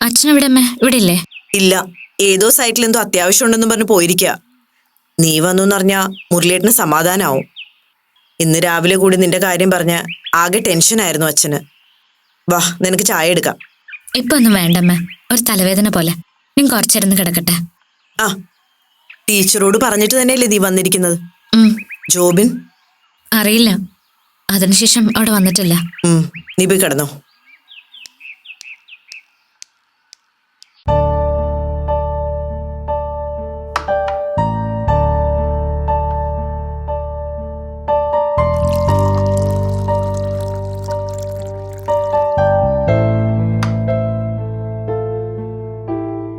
അച്ഛനെവിടെ അമ്മ? ഇവിടെ ഇല്ലേ? ഇല്ല, ഏതോ സൈറ്റിൽ എന്തോ അത്യാവശ്യം ഉണ്ടെന്ന് പറഞ്ഞ് പോയിരിക്കുക. നീ വന്നൂന്നറിഞ്ഞാ മുരളിയേട്ടന് സമാധാനാവും. ഇന്ന് രാവിലെ കൂടി നിന്റെ കാര്യം പറഞ്ഞ ആകെ ടെൻഷനായിരുന്നു അച്ഛന്. വാ, നിനക്ക് ചായ എടുക്കാം. ഇപ്പൊ ഒന്നും വേണ്ടമ്മ, ഒരു തലവേദന പോലെ. ഞാൻ കുറച്ചിരുന്ന് കിടക്കട്ടെ. ആ, ടീച്ചറോട് പറഞ്ഞിട്ട് തന്നെയല്ലേ നീ വന്നിരിക്കുന്നത്? ജോബിൻ അറിയില്ല, അതിനുശേഷം അവിടെ വന്നിട്ടില്ല. നീ പോയി കിടന്നോ.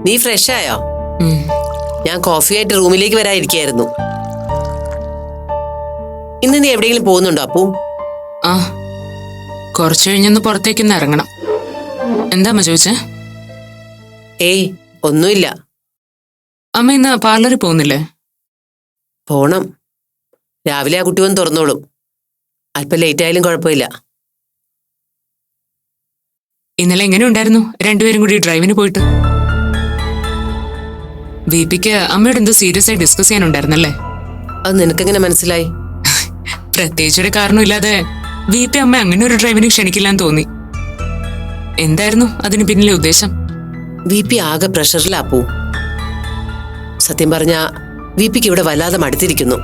നീ ഫ്രഷ് ആയോ? ഞാൻ കോഫി ആയിട്ട് റൂമിലേക്ക് വരാതിരിക്കായിരുന്നു. ഇന്ന് നീ എവിടെയെങ്കിലും പോകുന്നുണ്ടോ അപ്പു? ആ, കുറച്ചു കഴിഞ്ഞൊന്ന് പുറത്തേക്കൊന്ന് ഇറങ്ങണം. എന്താ അമ്മ ചോദിച്ചേ? ഏയ്, ഒന്നുമില്ല. അമ്മ ഇന്ന് പാർലറിൽ പോകുന്നില്ലേ? പോണം. രാവിലെ ആ കുട്ടി വന്ന് തുറന്നോളും. അല്പം ലേറ്റ് ആയാലും കുഴപ്പമില്ല. ഇന്നലെ എങ്ങനെ ഉണ്ടായിരുന്നു രണ്ടുപേരും കൂടി ഡ്രൈവിന് പോയിട്ട്? വിപിക്ക് അമ്മയോട് എന്തോ സീരിയസ് ആയി ഡിസ്കസ് ചെയ്യാനുണ്ടായിരുന്നല്ലേ? അത് നിനക്കെങ്ങനെ മനസ്സിലായി? പ്രത്യേകിച്ചൊരു കാരണമില്ലാതെ വിപി അമ്മ അങ്ങനെ ഒരു ഡ്രൈവിന് ക്ഷണിക്കില്ലാന്ന് തോന്നി. എന്തായിരുന്നു അതിന് പിന്നിലെ ഉദ്ദേശം? വിപി ആകെ പ്രഷറിലാപ്പൂ. സത്യം പറഞ്ഞ വിപിക്ക് ഇവിടെ വല്ലാതെ മടുത്തിരിക്കുന്നു.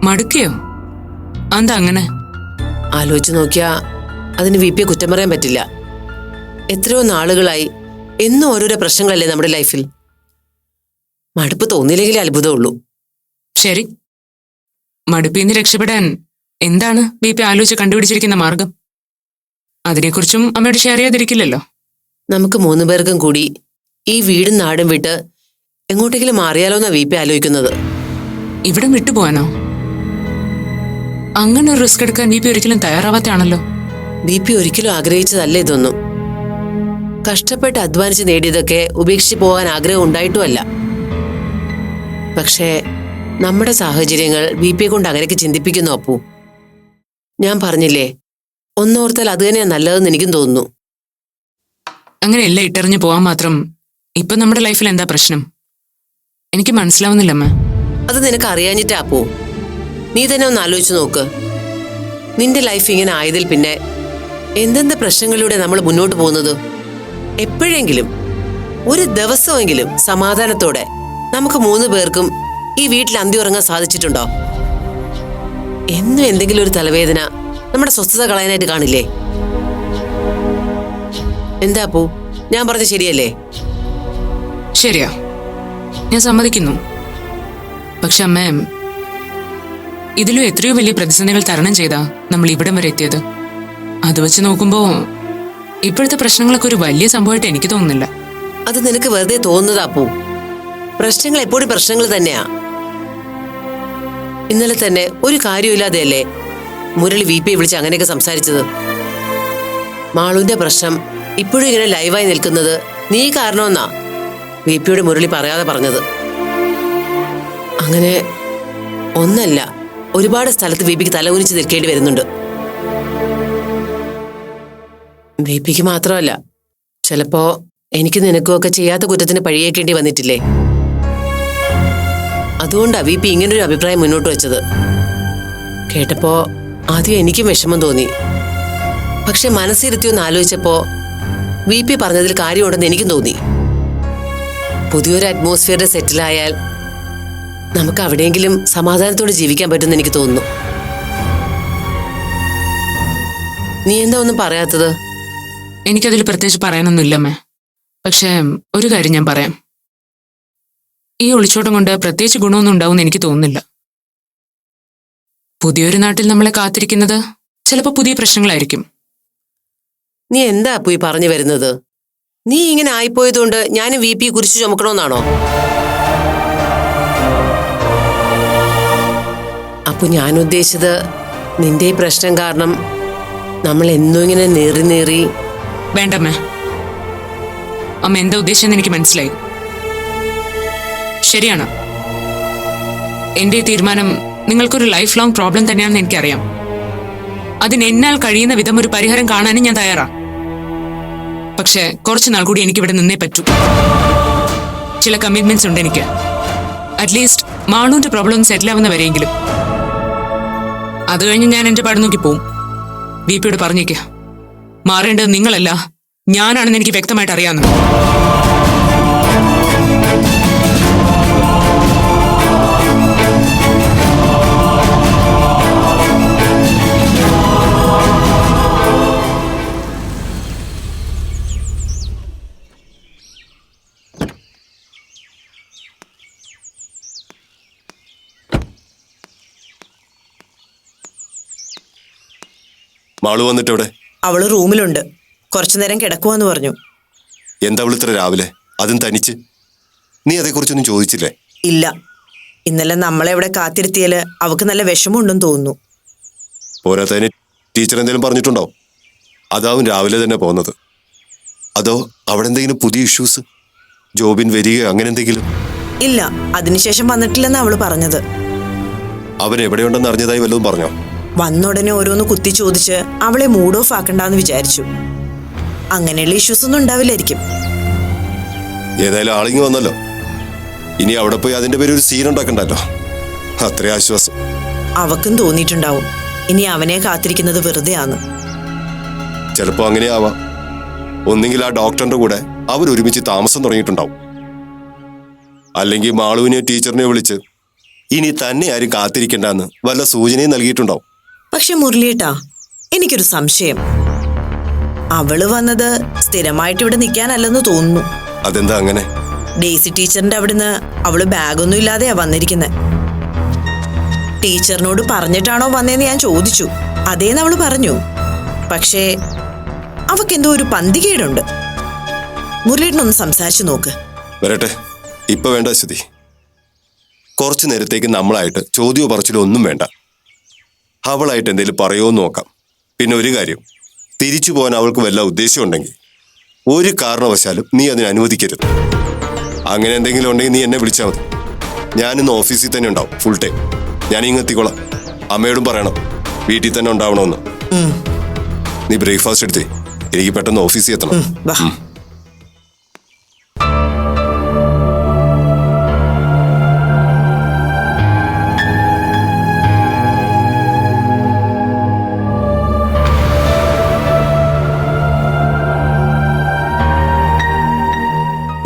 മടുക്കയോ? എന്താ അങ്ങനെ? ആലോചിച്ച് നോക്കിയാ അതിന് വിപിയെ കുറ്റം പറയാൻ പറ്റില്ല. എത്രയോ നാളുകളായി എന്നും ഓരോരോ പ്രശ്നങ്ങളല്ലേ നമ്മുടെ ലൈഫിൽ. മടുപ്പ് തോന്നിയില്ലെങ്കിലേ അത്ഭുതമുള്ളൂ. ശരി, മടുപ്പിന്ന് രക്ഷപ്പെടാൻ എന്താണ് വിപി ആലോചിച്ച് കണ്ടുപിടിച്ചിരിക്കുന്ന മാർഗം? അതിനെക്കുറിച്ചും അമ്മയോട് ഷെയർ ചെയ്യാതിരിക്കില്ലല്ലോ. നമുക്ക് 3 പേർക്കും കൂടി ഈ വീടും നാടും വിട്ട് എങ്ങോട്ടെങ്കിലും മാറിയാലോന്നാ വിപി ആലോചിക്കുന്നത്. ഇവിടെ വിട്ടുപോകാനോ? അങ്ങനെ ഒരു റിസ്ക് എടുക്കാൻ വിപി ഒരിക്കലും തയ്യാറാവാത്താണല്ലോ. വിപി ഒരിക്കലും ആഗ്രഹിച്ചതല്ല ഇതൊന്നും. കഷ്ടപ്പെട്ട് അധ്വാനിച്ച് നേടിയതൊക്കെ ഉപേക്ഷിച്ച് പോകാൻ ആഗ്രഹം ഉണ്ടായിട്ടുമല്ല. പക്ഷേ നമ്മുടെ സാഹചര്യങ്ങൾ വിപിയെ കൊണ്ട് അങ്ങനെയൊക്കെ ചിന്തിപ്പിക്കുന്നു അപ്പു. ഞാൻ പറഞ്ഞില്ലേ, ഒന്നോർത്താൽ അത് തന്നെയാ നല്ലതെന്ന് എനിക്കും തോന്നുന്നു. അങ്ങനെയല്ല ഇട്ടെറിഞ്ഞു പോവാൻ മാത്രം ഇപ്പൊ നമ്മുടെ ലൈഫിൽ എന്താ പ്രശ്നം? എനിക്ക് മനസ്സിലാവുന്നില്ലമ്മ. അത് നിനക്ക് അറിയാഞ്ഞിട്ടാ അപ്പു. നീ തന്നെ ഒന്ന് ആലോചിച്ച് നോക്ക്. നിന്റെ ലൈഫ് ഇങ്ങനെ ആയതിൽ പിന്നെ എന്തെന്ത് പ്രശ്നങ്ങളിലൂടെ നമ്മൾ മുന്നോട്ട് പോകുന്നത്? എപ്പോഴെങ്കിലും ഒരു ദിവസമെങ്കിലും സമാധാനത്തോടെ നമുക്ക് 3 പേർക്കും ഈ വീട്ടിൽ അന്തി ഉറങ്ങാൻ സാധിച്ചിട്ടുണ്ടോ? എന്നും എന്തെങ്കിലും ഒരു തലവേദന നമ്മുടെ സ്വസ്ഥത കളയാനായിട്ട് കാണില്ലേ? എന്താ അപ്പു, ഞാൻ പറഞ്ഞ ശരിയല്ലേ? ശരിയാ, ഞാൻ സമ്മതിക്കുന്നു. പക്ഷെ അമ്മ, ഇതിലും എത്രയോ വലിയ പ്രതിസന്ധികൾ തരണം ചെയ്താ നമ്മൾ ഇവിടം വരെ എത്തിയത്. അത് വെച്ച് നോക്കുമ്പോ ഇപ്പോഴത്തെ പ്രശ്നങ്ങളൊക്കെ ഒരു വലിയ സംഭവമായിട്ട് എനിക്ക് തോന്നുന്നില്ല. അത് നിനക്ക് വെറുതെ തോന്നുന്നതാ അപ്പു. പ്രശ്നങ്ങൾ എപ്പോഴും പ്രശ്നങ്ങൾ തന്നെയാ. ഇന്നലെ തന്നെ ഒരു കാര്യമില്ലാതെയല്ലേ മുരളി വിപിയെ വിളിച്ച് അങ്ങനെയൊക്കെ സംസാരിച്ചത്. മാളുവിന്റെ പ്രശ്നം ഇപ്പോഴും ഇങ്ങനെ ലൈവായി നിൽക്കുന്നത് നീ കാരണമെന്നാ വിപിയോട് മുരളി പറയാതെ പറഞ്ഞത്. അങ്ങനെ ഒന്നല്ല, ഒരുപാട് സ്ഥലത്ത് വിപിക്ക് തലകുനിച്ച് നിൽക്കേണ്ടി വരുന്നുണ്ട്. വിപിക്ക് മാത്രമല്ല, ചിലപ്പോ എനിക്ക് നിനക്കും ഒക്കെ ചെയ്യാത്ത കുറ്റത്തിന് പഴിയേക്കേണ്ടി വന്നിട്ടില്ലേ? അതുകൊണ്ടാ വിപി ഇങ്ങനൊരു അഭിപ്രായം മുന്നോട്ട് വെച്ചത്. കേട്ടപ്പോ ആദ്യം എനിക്കും വിഷമം തോന്നി. പക്ഷെ മനസ്സിരുത്തിയൊന്ന് ആലോചിച്ചപ്പോ വിപി പറഞ്ഞതിൽ കാര്യമുണ്ടെന്ന് എനിക്കും തോന്നി. പുതിയൊരു അറ്റ്മോസ്ഫിയറിൽ സെറ്റിലായാൽ നമുക്ക് അവിടെയെങ്കിലും സമാധാനത്തോടെ ജീവിക്കാൻ പറ്റുമെന്ന് എനിക്ക് തോന്നുന്നു. നീ എന്താ ഒന്നും പറയാത്തത്? എനിക്കതിൽ പ്രത്യേകിച്ച് പറയാനൊന്നുമില്ലമ്മേ. പക്ഷേ ഒരു കാര്യം ഞാൻ പറയാം. ഈ ഒളിച്ചോട്ടം കൊണ്ട് പ്രത്യേകിച്ച് ഗുണമൊന്നും ഉണ്ടാവുമെന്ന് എനിക്ക് തോന്നുന്നില്ല. പുതിയൊരു നാട്ടിൽ നമ്മളെ കാത്തിരിക്കുന്നത് ചിലപ്പോൾ പുതിയ പ്രശ്നങ്ങളായിരിക്കും. നീ എന്താ അപ്പു ഈ പറഞ്ഞു വരുന്നത്? നീ ഇങ്ങനെ ആയിപ്പോയതുകൊണ്ട് ഞാനും വിപി കുരിശു ചുമക്കണമെന്നാണോ? അപ്പു, ഞാൻ ഉദ്ദേശിച്ചത് നിന്റെ ഈ പ്രശ്നം കാരണം നമ്മൾ എന്നും ഇങ്ങനെ നേറി വേണ്ടമ്മേ, അമ്മ എന്താ ഉദ്ദേശിച്ചെന്ന് എനിക്ക് മനസ്സിലായി. ശരിയാണ്, എന്റെ ഈ തീരുമാനം നിങ്ങൾക്കൊരു ലൈഫ് ലോങ് പ്രോബ്ലം തന്നെയാണെന്ന് എനിക്കറിയാം. അതിന് എന്നാൽ കഴിയുന്ന വിധം ഒരു പരിഹാരം കാണാനും ഞാൻ തയ്യാറാ. പക്ഷെ കുറച്ചു നാൾ കൂടി എനിക്ക് ഇവിടെ നിന്നേ പറ്റൂ. ചില കമ്മിറ്റ്മെന്റ്സ് ഉണ്ട് എനിക്ക്. അറ്റ്ലീസ്റ്റ് മാളുവിന്റെ പ്രോബ്ലം സെറ്റിൽ ആവുന്നവരെയെങ്കിലും. അത് കഴിഞ്ഞ് ഞാൻ എന്റെ പാട് നോക്കി പോവും. ദീപയോട് പറഞ്ഞേക്ക, മാറേണ്ടത് നിങ്ങളല്ല ഞാനാണെന്ന് എനിക്ക് വ്യക്തമായിട്ട് അറിയാവുന്നു. മാളു വന്നിട്ടെവിടെ? അവള് റൂമിലുണ്ട്. കുറച്ചു നേരം കിടക്കുവാന്ന് പറഞ്ഞു. എന്താ അവൾ ഇത്ര രാവിലെ, അതും തനിച്ച്? നീ അതേക്കുറിച്ചൊന്നും ചോദിച്ചില്ലേ? ഇല്ല, ഇന്നലെ നമ്മളെ ഇവിടെ കാത്തിരുത്തിയാല് അവക്ക് നല്ല വിഷമമുണ്ടെന്ന് തോന്നുന്നു. പോരാത്തതിന് ടീച്ചർ എന്തെങ്കിലും പറഞ്ഞിട്ടുണ്ടോ? അതാവും രാവിലെ തന്നെ പോകുന്നത്. അതോ അവിടെ എന്തെങ്കിലും പുതിയ ഇഷ്യൂസ്, ജോബിൻ വരികയോ അങ്ങനെ എന്തെങ്കിലും? ഇല്ല, അതിനുശേഷം വന്നിട്ടില്ലെന്ന് അവള് പറഞ്ഞത്. അവൻ എവിടെയുണ്ടെന്ന് അറിഞ്ഞതായി വല്ലതും പറഞ്ഞോ? വന്നുടനെ ഓരോന്ന് കുത്തി ചോദിച്ച് അവളെ മൂഡ് ഓഫ് ആക്കണ്ടെന്ന് വിചാരിച്ചു. അങ്ങനെയുള്ള ഇഷ്യൂസ് ഒന്നും ഉണ്ടാവില്ലായിരിക്കും. ഏതായാലും ആളിങ്ങി വന്നല്ലോ. ഇനി അവിടെ പോയി അതിന്റെ പേര് ഒരു സീൻ ഉണ്ടാക്കണ്ടല്ലോ. അത്രേ ആശ്വാസം. അവക്കും തോന്നിയിട്ടുണ്ടാവും ഇനി അവനെ കാത്തിരിക്കുന്നത് വെറുതെയാന്ന്. ചിലപ്പോ അങ്ങനെയാവാം. ഒന്നെങ്കിൽ ആ ഡോക്ടറിന്റെ കൂടെ അവരൊരുമിച്ച് താമസം തുടങ്ങിയിട്ടുണ്ടാവും. അല്ലെങ്കിൽ മാളുവിനെ ടീച്ചറിനെ വിളിച്ച് ഇനി തന്നെ ആരും കാത്തിരിക്കണ്ടെന്ന് വല്ല സൂചനയും നൽകിയിട്ടുണ്ടാവും. പക്ഷെ മുരളിയേട്ടാ, എനിക്കൊരു സംശയം. അവള് വന്നത് സ്ഥിരമായിട്ട് ഇവിടെ നിൽക്കാനല്ലെന്ന് തോന്നുന്നു. അതെന്താ അങ്ങനെ? ഡെയ്സി ടീച്ചറിന്റെ അവിടുന്ന് അവള് ബാഗൊന്നും ഇല്ലാതെയാ വന്നിരിക്കുന്നത്. ടീച്ചറിനോട് പറഞ്ഞിട്ടാണോ വന്നേന്ന് ഞാൻ ചോദിച്ചു. അതേന്ന് അവള് പറഞ്ഞു. പക്ഷേ അവക്കെന്തോ ഒരു പന്തികേടുണ്ട്. മുരളിയേട്ടനൊന്ന് സംസാരിച്ചു നോക്ക്. വരട്ടെ, ഇപ്പൊ വേണ്ട അശ്വതി. കുറച്ചു നേരത്തേക്ക് നമ്മളായിട്ട് ചോദ്യമോ പറച്ചിലോ ഒന്നും വേണ്ട. അവളായിട്ട് എന്തെങ്കിലും പറയുമോ നോക്കാം. പിന്നെ ഒരു കാര്യം, തിരിച്ചു പോകാൻ അവൾക്ക് വല്ല ഉദ്ദേശം ഉണ്ടെങ്കിൽ ഒരു കാരണവശാലും നീ അതിന് അനുവദിക്കരുത്. അങ്ങനെ എന്തെങ്കിലും ഉണ്ടെങ്കിൽ നീ എന്നെ വിളിച്ചാൽ മതി. ഞാനിന്ന് ഓഫീസിൽ തന്നെ ഉണ്ടാവും ഫുൾ ടൈം. ഞാൻ ഇങ്ങെത്തിക്കോളാം. അമ്മയോടും പറയണം വീട്ടിൽ തന്നെ ഉണ്ടാവണമെന്ന്. നീ ബ്രേക്ക്ഫാസ്റ്റ് എടുത്തേ, എനിക്ക് പെട്ടെന്ന് ഓഫീസിൽ എത്തണം. വാ.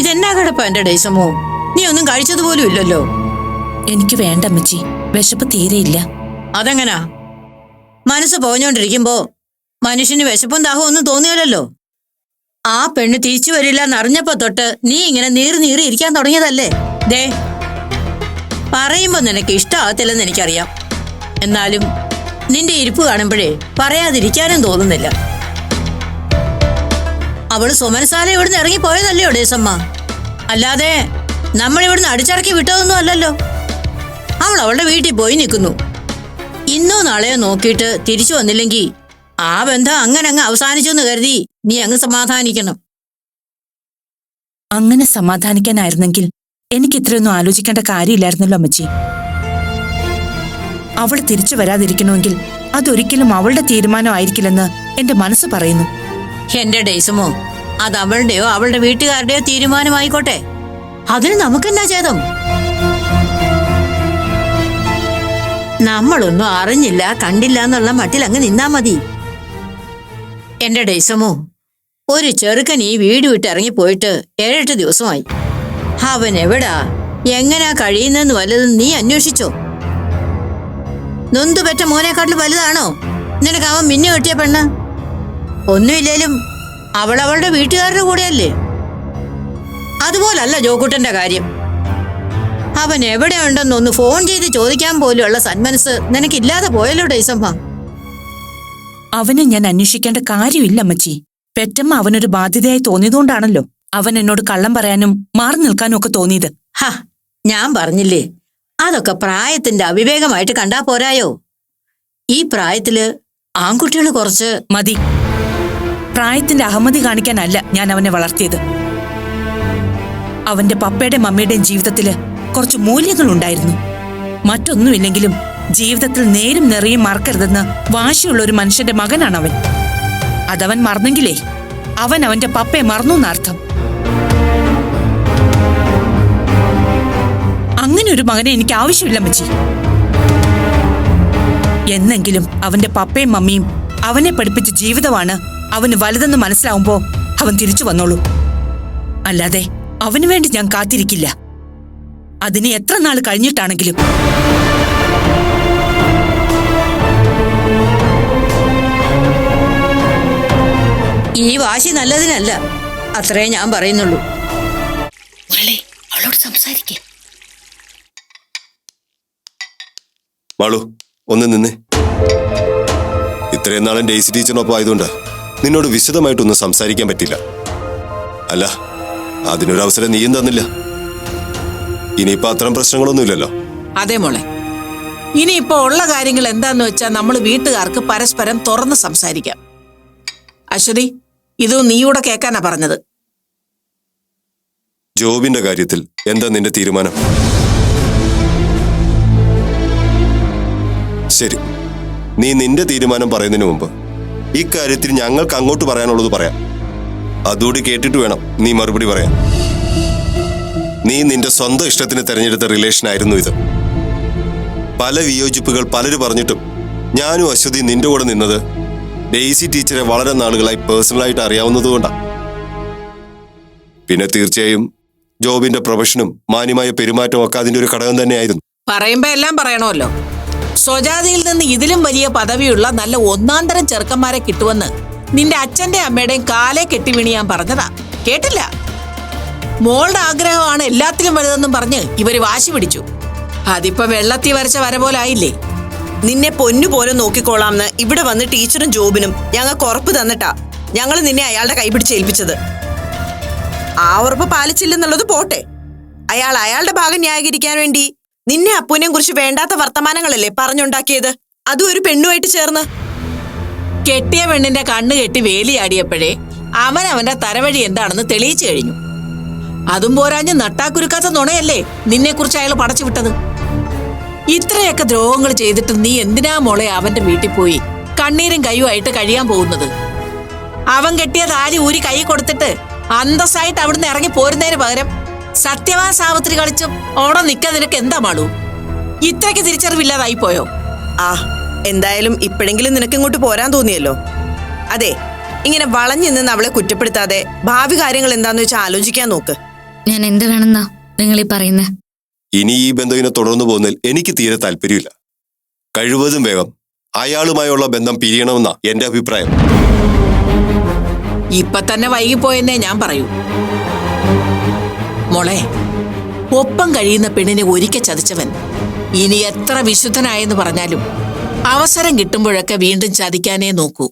ഇതെന്നാ കിടപ്പ എന്റെ ഡേസമോ? നീ ഒന്നും കഴിച്ചതുപോലും ഇല്ലല്ലോ. എനിക്ക് വേണ്ട അമ്മച്ചി, വിശപ്പ് തീരെയില്ല. അതെങ്ങനാ? മനസ്സ് പോഞ്ഞോണ്ടിരിക്കുമ്പോ മനുഷ്യന് വിശപ്പും ദാഹവും ഒന്നും തോന്നിയല്ലോ. ആ പെണ്ണ് തിരിച്ചു വരില്ല എന്നറിഞ്ഞപ്പോ തൊട്ട് നീ ഇങ്ങനെ നീറി ഇരിക്കാൻ തുടങ്ങിയതല്ലേ? ദേ, പറയുമ്പോ നിനക്ക് ഇഷ്ടമാകത്തില്ലെന്ന് എനിക്കറിയാം. എന്നാലും നിന്റെ ഇരിപ്പ് കാണുമ്പോഴേ പറയാതിരിക്കാനും തോന്നുന്നില്ല. അവള് സുമനസാല ഇവിടുന്ന് ഇറങ്ങിപ്പോയതല്ലയോ ഡേസമ്മ? അല്ലാതെ നമ്മളിവിടുന്ന് അടിച്ചിറക്കി വിട്ടതൊന്നും അല്ലല്ലോ. അവൾ അവളുടെ വീട്ടിൽ പോയി നിൽക്കുന്നു. ഇന്നോ നാളെയോ നോക്കിയിട്ട് തിരിച്ചു വന്നില്ലെങ്കിൽ ആ ബന്ധം അങ്ങനെ അങ്ങ് അവസാനിച്ചു എന്ന് കരുതി നീ അങ്ങ് സമാധാനിക്കണം. അങ്ങനെ സമാധാനിക്കാനായിരുന്നെങ്കിൽ എനിക്ക് ഇത്രയൊന്നും ആലോചിക്കേണ്ട കാര്യമില്ലായിരുന്നല്ലോ അമ്മച്ചി. അവൾ തിരിച്ചു വരാതിരിക്കണമെങ്കിൽ അതൊരിക്കലും അവളുടെ തീരുമാനമായിരിക്കില്ലെന്ന് എന്റെ മനസ്സ് പറയുന്നു. എന്റെ ഡേസമോ, അത് അവളുടെയോ അവളുടെ വീട്ടുകാരുടെയോ തീരുമാനമായിക്കോട്ടെ. അതിന് നമുക്കെന്നാ ചെയ്തം? നമ്മളൊന്നും അറിഞ്ഞില്ല കണ്ടില്ല എന്നുള്ള മട്ടിൽ അങ്ങ് നിന്നാ മതി. എന്റെ ഡേസമോ, ഒരു ചെറുക്കൻ ഈ വീട് വിട്ട് ഇറങ്ങിപ്പോയിട്ട് 7-8 ദിവസമായി. അവൻ എവിടാ എങ്ങനാ കഴിയുന്നെന്ന് വല്ലതും നീ അന്വേഷിച്ചോ? നൊന്തുപെറ്റ മോനെക്കാട്ടിൽ വലുതാണോ നിനക്ക് അവൻ മിന്നു കെട്ടിയ പെണ്ണ്? ഒന്നുമില്ലേലും അവളുടെ വീട്ടുകാരുടെ കൂടെയല്ലേ. അതുപോലല്ല ജോക്കുട്ടന്റെ കാര്യം. അവൻ എവിടെയുണ്ടെന്നൊന്ന് ഫോൺ ചെയ്ത് ചോദിക്കാൻ പോലുള്ള സന്മനസ് നിനക്കില്ലാതെ പോയല്ലോ ഡേസമ്മ. അവനെ ഞാൻ അന്വേഷിക്കേണ്ട കാര്യമില്ല അമ്മച്ചി. പെറ്റമ്മ അവനൊരു ബാധ്യതയായി തോന്നിയതുകൊണ്ടാണല്ലോ അവൻ എന്നോട് കള്ളം പറയാനും മാറി നിൽക്കാനും ഒക്കെ തോന്നിയത്. ഹാ, ഞാൻ പറഞ്ഞില്ലേ, അതൊക്കെ പ്രായത്തിന്റെ അവിവേകമായിട്ട് കണ്ടാ പോരായോ? ഈ പ്രായത്തില് ആൺകുട്ടികൾ കുറച്ച് മതി. പ്രായത്തിന്റെ അഹമ്മതി കാണിക്കാനല്ല ഞാൻ അവനെ വളർത്തിയത്. അവന്റെ പപ്പയുടെയും മമ്മിയുടെയും ജീവിതത്തില് കുറച്ച് മൂല്യങ്ങളുണ്ടായിരുന്നു. മറ്റൊന്നുമില്ലെങ്കിലും ജീവിതത്തിൽ നേരും നിറയും മറക്കരുതെന്ന് വാശിയുള്ള ഒരു മനുഷ്യന്റെ മകനാണ് അവൻ. അതവൻ മറന്നെങ്കിലേ അവൻ അവന്റെ പപ്പയെ മറന്നു എന്നർത്ഥം. അങ്ങനെ ഒരു മകനെ എനിക്ക് ആവശ്യമില്ല അമ്മച്ചി. എന്നെങ്കിലും അവന്റെ പപ്പയും മമ്മിയും അവനെ പഠിപ്പിച്ച ജീവിതമാണ് അവന് വലുതെന്ന് മനസ്സിലാവുമ്പോ അവൻ തിരിച്ചു വന്നോളൂ. അല്ലാതെ അവനു വേണ്ടി ഞാൻ കാത്തിരിക്കില്ല. അതിന് എത്ര നാൾ കഴിഞ്ഞിട്ടാണെങ്കിലും. ഈ വാശി നല്ലതിനല്ല, അത്രേ ഞാൻ പറയുന്നുള്ളൂ. അവളോട് സംസാരിക്കേ. മാളു ഒന്ന് നിന്നേ. ഇത്രയും നാളും ഡെയ്സി ടീച്ചറിനൊപ്പം ആയതുകൊണ്ട് നിന്നോട് വിശദമായിട്ടൊന്നും സംസാരിക്കാൻ പറ്റില്ല. അല്ല, അതിനൊരു അവസരം നീയും തന്നില്ല. ഇനിയിപ്പോ അത്തരം പ്രശ്നങ്ങളൊന്നുമില്ലല്ലോ. അതെ മോളെ, ഇനിയിപ്പോ ഉള്ള കാര്യങ്ങൾ എന്താന്ന് വെച്ചാൽ നമ്മൾ വീട്ടുകാർക്ക് പരസ്പരം തുറന്ന് സംസാരിക്കാം. അശ്വതി, ഇത് നീയൂടെ കേൾക്കാനാ പറഞ്ഞത്. ജോബിന്റെ കാര്യത്തിൽ എന്താ നിന്റെ തീരുമാനം? ശരി, നീ നിന്റെ തീരുമാനം പറയുന്നതിന് മുമ്പ് ഇക്കാര്യത്തിൽ ഞങ്ങൾക്ക് അങ്ങോട്ട് പറയാനുള്ളത് പറയാം. അതുകൂടി കേട്ടിട്ട് വേണം നീ മറുപടി പറയാൻ. നീ നിന്റെ സ്വന്തം ഇഷ്ടത്തിന് തെരഞ്ഞെടുത്ത റിലേഷൻ ആയിരുന്നു ഇത്. പല വിയോജിപ്പുകൾ പലര് പറഞ്ഞിട്ടും ഞാനും അശ്വതി നിന്റെ കൂടെ നിന്നത് ഡെയ്സി ടീച്ചറെ വളരെ നാളുകളായി പേഴ്സണലായിട്ട് അറിയാവുന്നതുകൊണ്ടാണ്. പിന്നെ തീർച്ചയായും ജോബിന്റെ പ്രൊഫഷനും മാന്യമായ പെരുമാറ്റവും ഒക്കെ അതിന്റെ ഒരു ഘടകം തന്നെയായിരുന്നു. പറയുമ്പോ എല്ലാം പറയണമല്ലോ. സ്വജാതിയിൽ നിന്ന് ഇതിലും വലിയ പദവിയുള്ള നല്ല ഒന്നാം തരം ചെറുക്കന്മാരെ കിട്ടുമെന്ന് നിന്റെ അച്ഛന്റെ അമ്മയുടെയും കാലെ കെട്ടിവീണി ഞാൻ പറഞ്ഞതാ, കേട്ടില്ല. മോളുടെ ആഗ്രഹമാണ് എല്ലാത്തിലും വലുതെന്നും പറഞ്ഞ് ഇവര് വാശി പിടിച്ചു. അതിപ്പോ വെള്ളത്തി വരച്ച വര പോലായില്ലേ. നിന്നെ പൊന്നുപോലെ നോക്കിക്കോളാംന്ന് ഇവിടെ വന്ന് ടീച്ചറും ജോബിനും ഞങ്ങൾക്ക് ഉറപ്പ് തന്നിട്ടാ ഞങ്ങൾ നിന്നെ അയാളുടെ കൈ പിടിച്ചേൽപ്പിച്ചത്. ആ ഉറപ്പ് പാലിച്ചില്ലെന്നുള്ളത് പോട്ടെ, അയാൾ അയാളുടെ ഭാഗം ന്യായീകരിക്കാൻ വേണ്ടി നിന്നെ അപ്പൂനെയും കുറിച്ച് വേണ്ടാത്ത വർത്തമാനങ്ങളല്ലേ പറഞ്ഞുണ്ടാക്കിയത്, അതും ഒരു പെണ്ണുമായിട്ട് ചേർന്ന്. കെട്ടിയ പെണ്ണിന്റെ കണ്ണ് കെട്ടി വേലിയാടിയപ്പോഴേ അവൻ അവന്റെ തരവഴി എന്താണെന്ന് തെളിയിച്ചു കഴിഞ്ഞു. അതും പോരാഞ്ഞ് നട്ടാക്കുരുക്കാത്ത നുണയല്ലേ നിന്നെ കുറിച്ച് അയാൾ പടച്ചു വിട്ടത്. ഇത്രയൊക്കെ ദ്രോഹങ്ങൾ ചെയ്തിട്ട് നീ എന്തിനാ മോളെ അവന്റെ വീട്ടിൽ പോയി കണ്ണീരും കയ്യുമായിട്ട് കഴിയാൻ പോകുന്നത്? അവൻ കെട്ടിയ താലി ഊരി കൈ കൊടുത്തിട്ട് അന്തസ്സായിട്ട് അവിടുന്ന് ഇറങ്ങി പോരുന്നതിന് പകരം സത്യവാൻ സാവിത്രി കളിച്ചും ഓണം നിൽക്കാൻ നിനക്ക് എന്താ മാളൂ? ഇത്രയ്ക്ക് തിരിച്ചറിവില്ലാതായി പോയോ? ആ, എന്തായാലും ഇപ്പോഴെങ്കിലും നിനക്ക് ഇങ്ങോട്ട് പോരാൻ തോന്നിയല്ലോ. അതെ, ഇങ്ങനെ വളഞ്ഞു നിന്ന് അവളെ കുറ്റപ്പെടുത്താതെ ഭാവി കാര്യങ്ങൾ എന്താന്ന് വെച്ചാൽ ആലോചിക്കാൻ നോക്ക്. ഞാൻ എന്ത് വേണമെന്നാ നിങ്ങൾ ഈ പറയുന്നേ? ഇനി ഈ ബന്ധം ഇങ്ങനെ തുടർന്നു പോകുന്നതിൽ എനിക്ക് തീരെ താല്പര്യമില്ല. കഴിവതും വേഗം അയാളുമായുള്ള ബന്ധം പിരിയണമെന്നാ എന്റെ അഭിപ്രായം. ഇപ്പൊ തന്നെ വൈകിപ്പോയെന്നേ ഞാൻ പറയൂ. മോളെ, ഒപ്പം കഴിയുന്ന പെണ്ണിനെ ഒരിക്കൽ ചതിച്ചവൻ ഇനി എത്ര വിശുദ്ധനായെന്ന് പറഞ്ഞാലും അവസരം കിട്ടുമ്പോഴൊക്കെ വീണ്ടും ചതിക്കാനേ നോക്കൂ.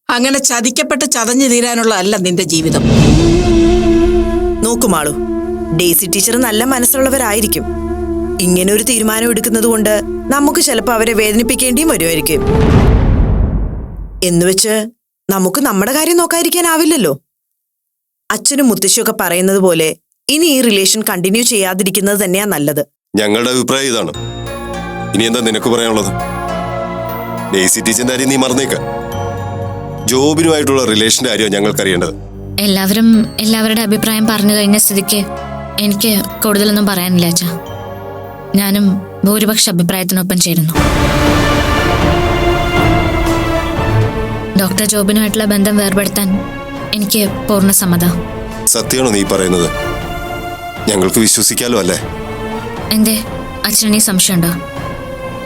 അങ്ങനെ ചതിക്കപ്പെട്ട് ചതഞ്ഞു തീരാനുള്ള അല്ല നിന്റെ ജീവിതം. നോക്കുമാളൂ, ഡെയ്സി ടീച്ചർ നല്ല മനസ്സുള്ളവരായിരിക്കും. ഇങ്ങനെ ഒരു തീരുമാനം എടുക്കുന്നത് കൊണ്ട് നമുക്ക് ചിലപ്പോൾ അവരെ വേദനിപ്പിക്കേണ്ടിയും വരുമായിരിക്കും. എന്നുവെച്ച് നമുക്ക് നമ്മുടെ കാര്യം നോക്കാതിരിക്കാനാവില്ലല്ലോ. അച്ഛനും മുത്തശ്ശിയൊക്കെ പറയുന്നത് പോലെ ഇനി ഈ റിലേഷൻ കണ്ടിന്യൂ ചെയ്യാതിരിക്കുന്നത് തന്നെയാ നല്ലത്. ഞങ്ങളുടെ അഭിപ്രായം ഇതാണ്. ഇനി എന്താ നിനക്ക് പറയാനുള്ളത്? ഡെയ്സി ടീച്ചറിന്റെ കാര്യം നീ മറന്നേക്ക. ജോബിനുമായിട്ടുള്ള റിലേഷന്റെ കാര്യമാണ് ഞങ്ങൾക്കറിയേണ്ടത്. എല്ലാവരും എല്ലാവരുടെ അഭിപ്രായം പറഞ്ഞു കഴിഞ്ഞ സ്ഥിതിക്ക് എനിക്ക് കൂടുതലൊന്നും പറയാനില്ല അച്ഛാ. ഞാനും ഭൂരിപക്ഷ അഭിപ്രായത്തിനൊപ്പം ചേരുന്നു. ഡോക്ടർ ജോബിനുമായിട്ടുള്ള ബന്ധം വേർപെടുത്താൻ എനിക്ക് പൂർണ്ണ സമ്മതം. സത്യമാണോ നീ പറയുന്നത്? ഞങ്ങൾക്ക് വിശ്വസിക്കാലോ അല്ലേ? എന്തേ അച്ഛനീ സംശയമുണ്ടോ?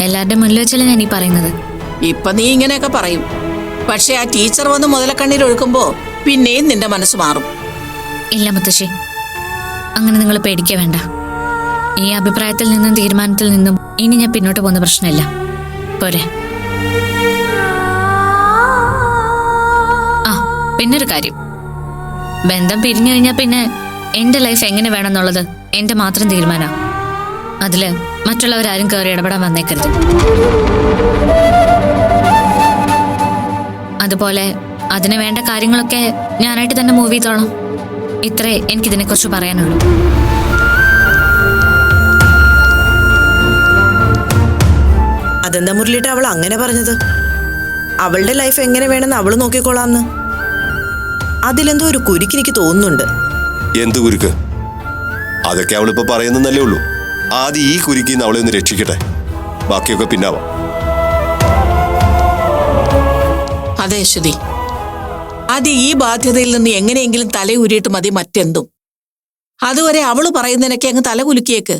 എല്ലാവരുടെ മുന്നിൽ വെച്ചല്ലേ ഞാൻ ഈ പറയുന്നത്. ഇപ്പൊ നീ ഇങ്ങനെയൊക്കെ പറയും, പക്ഷെ ആ ടീച്ചർ വന്ന് മുതലക്കണ്ണീർ ഒഴുക്കുമ്പോ പിന്നെയും നിന്റെ മനസ്സ് മാറും. ഇല്ല മുത്തശ്ശി, അങ്ങനെ നിങ്ങൾ പേടിക്കുക വേണ്ട. ഈ അഭിപ്രായത്തിൽ നിന്നും തീരുമാനത്തിൽ നിന്നും ഇനി ഞാൻ പിന്നോട്ട് പോകുന്ന പ്രശ്നമില്ല. പോരെ? ആ, പിന്നൊരു കാര്യം, ബന്ധം പിരിഞ്ഞു കഴിഞ്ഞാൽ പിന്നെ എന്റെ ലൈഫ് എങ്ങനെ വേണമെന്നുള്ളത് എന്റെ മാത്രം തീരുമാനമാണ്. അതില് മറ്റുള്ളവരാരും കയറി ഇടപെടാൻ വന്നേക്കരുത്. അതുപോലെ അതിന് വേണ്ട കാര്യങ്ങളൊക്കെ ഞാനായിട്ട് തന്നെ മൂവ് ചെയ്തോളാം. ഇത്രേ എനിക്കിതിനെക്കുറിച്ച് പറയാനുള്ളൂ. അതെന്താ മുരളിയിട്ട് അവൾ അങ്ങനെ പറഞ്ഞത്? അവളുടെ ലൈഫ് എങ്ങനെ വേണമെന്ന് അവള് നോക്കിക്കോളാന്ന്. അതിലെന്തോ ഒരു കുരുക്ക് എനിക്ക് തോന്നുന്നുണ്ട്. എന്ത് കുരുക്ക്? അതൊക്കെ അവളിപ്പോ പറയുന്നല്ലേ ഉള്ളൂ. ആദ്യം ഈ കുരുക്കിന്ന് അവളെ ഒന്ന് രക്ഷിക്കട്ടെ, ബാക്കിയൊക്കെ പിന്നാവാം. അതെ അശ്വതി, ആദ്യം ഈ ബാധ്യതയിൽ നിന്ന് എങ്ങനെയെങ്കിലും തലയൂരിയിട്ട് മതി മറ്റെന്തും. അതുവരെ അവള് പറയുന്നതിനൊക്കെ അങ്ങ് തല കുലുക്കിയേക്ക്.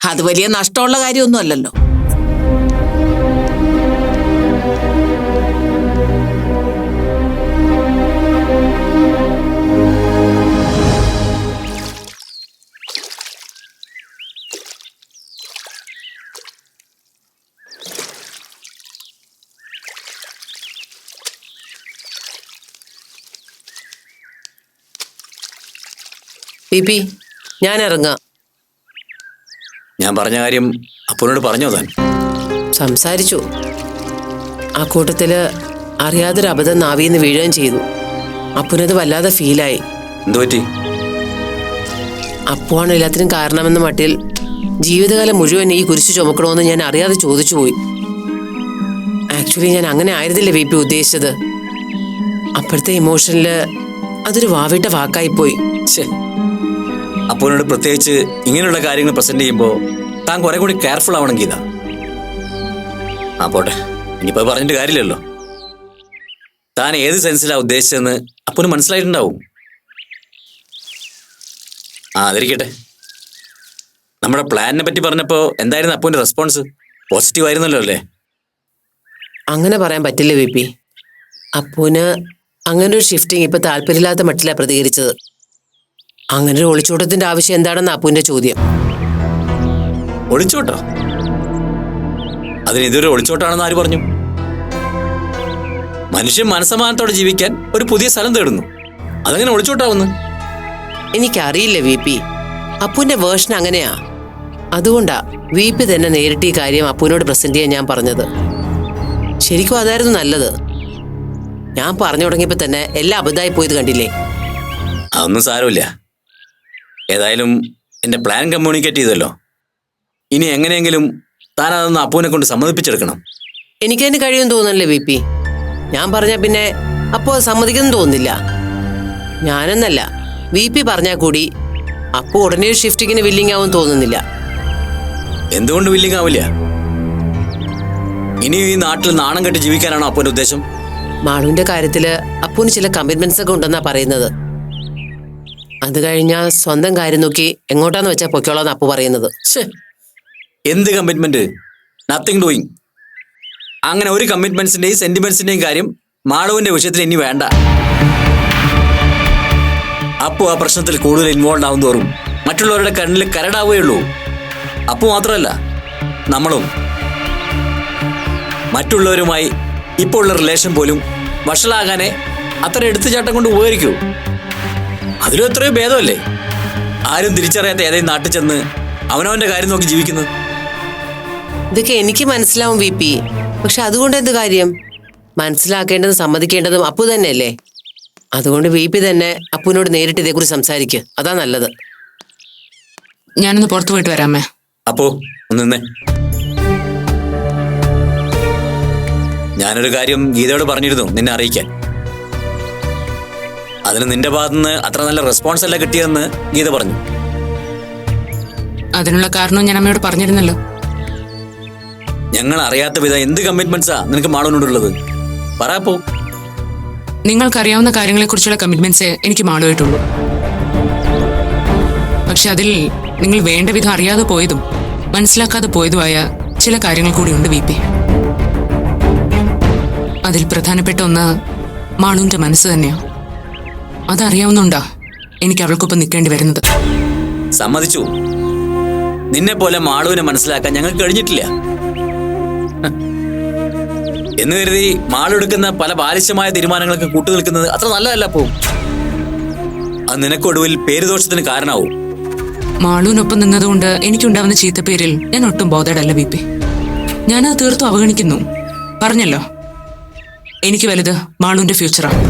അത് വലിയ നഷ്ടമുള്ള കാര്യമൊന്നും അല്ലല്ലോ. ബിപി, ഞാൻ ഇറങ്ങാം. ഞാൻ പറഞ്ഞ കാര്യം അപ്പനോട് പറഞ്ഞോ താൻ? സംസാരിച്ചു. ആ കൂട്ടത്തില് അറിയാതൊരു അബദ്ധം നാവിന്ന് വീഴുകയും ചെയ്തു. അപ്പനത് വല്ലാതെ ഫീലായി. എന്തുപറ്റി? അപ്പുവാണ് എല്ലാത്തിനും കാരണമെന്ന മട്ടിൽ ജീവിതകാലം മുഴുവൻ ഈ കുരിശ് ചുമക്കണമെന്ന് ഞാൻ അറിയാതെ ചോദിച്ചു പോയി. ആക്ച്വലി ഞാൻ അങ്ങനെ ആയിരുന്നില്ല ബിപി ഉദ്ദേശിച്ചത്. അപ്പോഴത്തെ ഇമോഷനില് അതൊരു വാവിട്ട വാക്കായിപ്പോയി. അപ്പനോട് പ്രത്യേകിച്ച് ഇങ്ങനെയുള്ള കാര്യങ്ങൾ പ്രസന്റ് ചെയ്യുമ്പോൾ താൻ കുറെ കൂടി കെയർഫുൾ ആവണം ഗീത. ആ പോട്ടെ, ഇനിയിപ്പോ പറഞ്ഞിട്ട് കാര്യമില്ലല്ലോ. താൻ ഏത് സെൻസിലാ ഉദ്ദേശിച്ചതെന്ന് അപ്പന് മനസ്സിലായിട്ടുണ്ടാവും. അതിരിക്കട്ടെ. നമ്മുടെ പ്ലാനിനെ പറ്റി പറഞ്ഞപ്പോ എന്തായിരുന്നു അപ്പന്റെ റെസ്പോൺസ്? പോസിറ്റീവ് ആയിരുന്നല്ലോ അല്ലേ? അങ്ങനെ പറയാൻ പറ്റില്ല ബിപി. അപ്പൂന് അങ്ങനെ ഒരു ഷിഫ്റ്റിംഗ് ഇപ്പൊ താല്പര്യമില്ലാത്ത മട്ടിലാണ് പ്രതികരിച്ചത്. അങ്ങനെ ഒരു ഒളിച്ചോട്ടത്തിന്റെ ആവശ്യം എന്താണെന്ന് അപ്പൂന്റെ ചോദ്യം. ഒളിച്ചോട്ടോ? അതിന് ഇതൊരു ഒളിച്ചോട്ടാണെന്ന് ആര് പറഞ്ഞു? മനുഷ്യൻ മനസ്സമാനത്തോടെ ജീവിക്കാൻ ഒരു പുതിയ സ്ഥലം തേടുന്നു. അതങ്ങനെ ഒളിച്ചോട്ടാവുന്നു? എനിക്കറിയില്ല വി പി. അപ്പൂന്റെ വേർഷൻ അങ്ങനെയാ. അതുകൊണ്ടാ വി പി തന്നെ നേരിട്ട് ഈ കാര്യം അപ്പൂനോട് പ്രസന്റ് ചെയ്യാൻ ഞാൻ പറഞ്ഞത്. ശരിക്കും അതായിരുന്നു നല്ലത്. ഞാൻ പറഞ്ഞു തുടങ്ങിയപ്പോ തന്നെ എല്ലാം അബദ്ധമായി പോയത് കണ്ടില്ലേ? അതൊന്നും സാരമില്ല. ഏതായാലും എന്റെ പ്ലാൻ കമ്മ്യൂണിക്കേറ്റ് ചെയ്തല്ലോ. ഇനി എങ്ങനെയെങ്കിലും താൻ അതൊന്ന് അപ്പൂനെ കൊണ്ട് സമ്മതിപ്പിച്ചെടുക്കണം. എനിക്കതിന് കഴിയുമെന്ന് തോന്നല്ലേ വി പി? ഞാൻ പറഞ്ഞ പിന്നെ അപ്പോ അത് സമ്മതിക്കുന്നു തോന്നുന്നില്ല. ഞാനെന്നല്ല, വി പി പറഞ്ഞാൽ കൂടി അപ്പോ ഉടനെ ഒരു ഷിഫ്റ്റിങ്ങിന് വില്ലിങ് ആവും തോന്നുന്നില്ല. എന്തുകൊണ്ട് വില്ലിങ് ആവില്ല? ഇനി ഈ നാട്ടിൽ നാണം കെട്ടി ജീവിക്കാനാണോ അപ്പൂന്റെ ഉദ്ദേശം? മാളുവിന്റെ കാര്യത്തില് അപ്പൂന് ചില കമ്മിറ്റ്മെന്റ്സ് ഒക്കെ ഉണ്ടെന്നാ പറയുന്നത്. അത് കഴിഞ്ഞാൽ സ്വന്തം കാര്യം നോക്കി എങ്ങോട്ടാന്ന് വെച്ചാൽ പൊയ്ക്കോളാന്ന് അപ്പു പറയുന്നത്. എന്ത് കമ്മിറ്റ്മെന്റ്? Nothing doing. അങ്ങനെ ഒരു കമ്മിറ്റ്മെന്റ്സിന്റെയും സെന്റിമെന്റ്സിന്റെയും കാര്യം മാളുവിന്റെ വിഷയത്തിൽ ഇനി വേണ്ട. അപ്പു ആ പ്രശ്നത്തിൽ കൂടുതൽ ഇൻവോൾവ് ആവും തോറും മറ്റുള്ളവരുടെ കണ്ണിൽ കരടാവുകയുള്ളൂ. അപ്പു മാത്രമല്ല, നമ്മളും. മറ്റുള്ളവരുമായി ഇപ്പോൾ ഉള്ള റിലേഷൻ പോലും വഷളാകാനെ അത്ര എടുത്തുചാട്ടം കൊണ്ട് ഉപകരിക്കൂ. അതിലും എത്രയോ ഭേദമല്ലേ ആരും തിരിച്ചറിയാത്ത ഏതെങ്കിലും നാട്ടിൽ ചെന്ന് അവനവന്റെ കാര്യം നോക്കി ജീവിക്കുന്നത്. ഇതൊക്കെ എനിക്ക് മനസ്സിലാവും വി പി. പക്ഷെ അതുകൊണ്ട് എന്ത് കാര്യം? മനസ്സിലാക്കേണ്ടതും സമ്മതിക്കേണ്ടതും അപ്പു തന്നെയല്ലേ? അതുകൊണ്ട് വി പി തന്നെ അപ്പുവിനോട് നേരിട്ട് ഇതേക്കുറിച്ച് സംസാരിക്കുക. അതാ നല്ലത്. ഞാനൊന്ന് പുറത്തു പോയിട്ട് വരാമേ. അപ്പോ ഒന്ന് നിന്നേ. ഞാനൊരു കാര്യം ഗീതയോട് പറഞ്ഞിരുന്നു നിന്നെ അറിയിക്കാൻ. അതിന് നിന്റെ ഭാഗത്തുനിന്ന് അത്ര നല്ല റെസ്പോൺസ് അല്ല കിട്ടിയതെന്ന് ഗീത പറഞ്ഞു. അതിനുള്ള കാരണവും ഞാൻ അമ്മയോട് പറഞ്ഞിരുന്നല്ലോ. ഞങ്ങൾ അറിയാത്ത വിധം എന്ത് കമ്മിറ്റ്മെന്റ്സാ നിനക്ക് മാളുവിനോടുള്ളത്? പറയപ്പോ. നിങ്ങൾക്കറിയാവുന്ന കാര്യങ്ങളെക്കുറിച്ചുള്ള കമ്മിറ്റ്മെന്റ്സ് എനിക്ക് മാളുമായിട്ടുള്ളൂ. പക്ഷെ അതിൽ നിങ്ങൾ വേണ്ട വിധം അറിയാതെ പോയതും മനസ്സിലാക്കാതെ പോയതുമായ ചില കാര്യങ്ങൾ കൂടിയുണ്ട് വി പി. അതിൽ പ്രധാനപ്പെട്ട ഒന്ന് മാളുവിന്റെ മനസ്സ് തന്നെയാണ്. അതറിയാവുന്നുണ്ടാ എനിക്ക് അവൾക്കൊപ്പം നിൽക്കേണ്ടി വരുന്നത്. സമ്മതിച്ചു. നിന്നെ പോലെ മാളുവിനെ മനസ്സിലാക്കാൻ ഞങ്ങൾക്ക് കഴിഞ്ഞിട്ടില്ല എന്ന് കരുതി മാളെടുക്കുന്ന പല ബാലിശമായ തീരുമാനങ്ങൾക്ക് കൂട്ടുനിൽക്കുന്നത് അത്ര നല്ലതല്ല. അപ്പോ അത് നിനക്കൊടുവിൽ പേരുദോഷത്തിന് കാരണമാവും. മാളുവിനൊപ്പം നിന്നതുകൊണ്ട് എനിക്കുണ്ടാവുന്ന ചീത്തപ്പേരിൽ ഞാൻ ഒട്ടും ബോധേഡല്ല വി പി. ഞാനത് തീർത്തും അവഗണിക്കുന്നു. പറഞ്ഞല്ലോ, എനിക്ക് വലുത് മാളുവിന്റെ ഫ്യൂച്ചറാണ്.